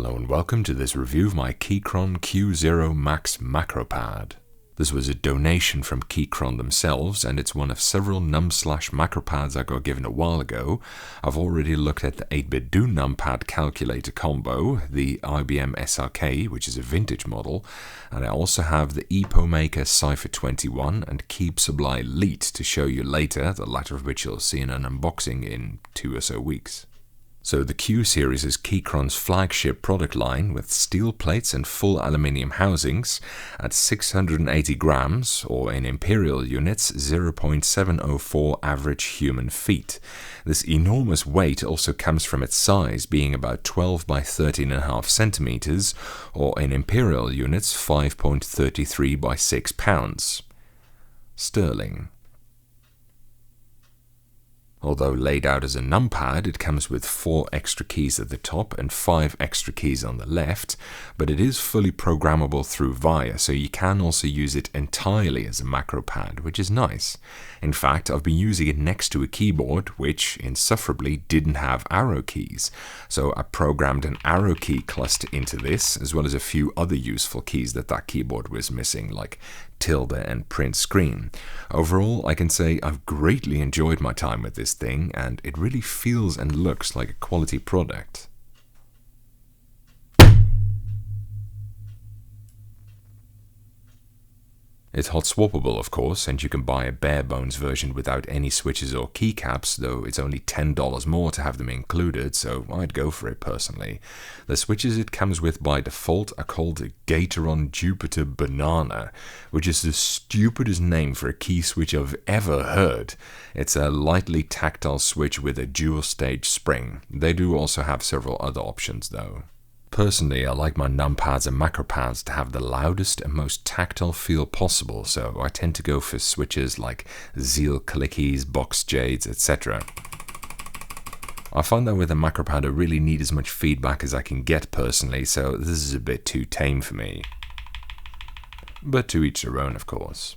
Hello and welcome to this review of my Keychron Q0 Max macropad. This was a donation from Keychron themselves, and it's one of several num/macropads I got given a while ago. I've already looked at the 8-bit do numpad calculator combo, the IBM SRK, which is a vintage model, and I also have the EpoMaker Cypher 21 and Keep Supply Elite to show you later, the latter of which you'll see in an unboxing in 2 or so weeks. So the Q series is Keychron's flagship product line with steel plates and full aluminium housings at 680 grams, or in imperial units 0.704 average human feet. This enormous weight also comes from its size being about 12 by 13.5 centimeters, or in imperial units 5.33 by 6 pounds. Sterling. Although laid out as a numpad, it comes with 4 extra keys at the top and 5 extra keys on the left, but it is fully programmable through VIA, so you can also use it entirely as a macropad, which is nice. In fact, I've been using it next to a keyboard, which, insufferably, didn't have arrow keys, so I programmed an arrow key cluster into this, as well as a few other useful keys that keyboard was missing, like tilde and print screen. Overall, I can say I've greatly enjoyed my time with this thing, and it really feels and looks like a quality product. It's hot swappable, of course, and you can buy a bare bones version without any switches or keycaps, though it's only $10 more to have them included, so I'd go for it personally. The switches it comes with by default are called Gateron Jupiter Banana, which is the stupidest name for a key switch I've ever heard. It's a lightly tactile switch with a dual stage spring. They do also have several other options though. Personally, I like my numpads and macropads to have the loudest and most tactile feel possible, so I tend to go for switches like Zeal Clickies, Box Jades, etc. I find that with a macropad I really need as much feedback as I can get personally, so this is a bit too tame for me. But to each their own, of course.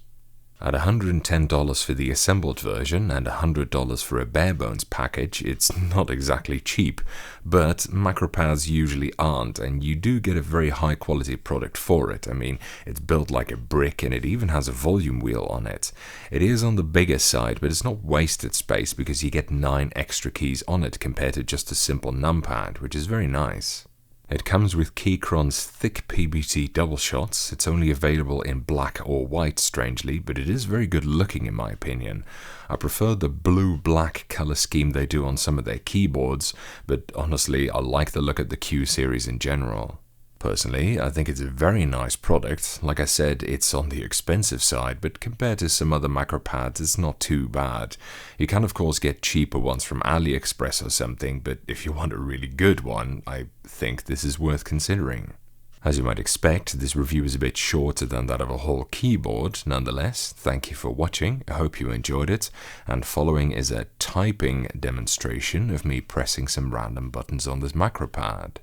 At $110 for the assembled version and $100 for a bare bones package, it's not exactly cheap, but macropads usually aren't, and you do get a very high quality product for it. I mean, it's built like a brick and it even has a volume wheel on it. It is on the bigger side, but it's not wasted space because you get 9 extra keys on it compared to just a simple numpad, which is very nice. It comes with Keychron's thick PBT double shots. It's only available in black or white, strangely, but it is very good looking in my opinion. I prefer the blue-black color scheme they do on some of their keyboards, but honestly, I like the look of the Q series in general. Personally, I think it's a very nice product. Like I said, it's on the expensive side, but compared to some other macropads, it's not too bad. You can of course get cheaper ones from AliExpress or something, but if you want a really good one, I think this is worth considering. As you might expect, this review is a bit shorter than that of a whole keyboard. Nonetheless, thank you for watching, I hope you enjoyed it, and following is a typing demonstration of me pressing some random buttons on this macropad.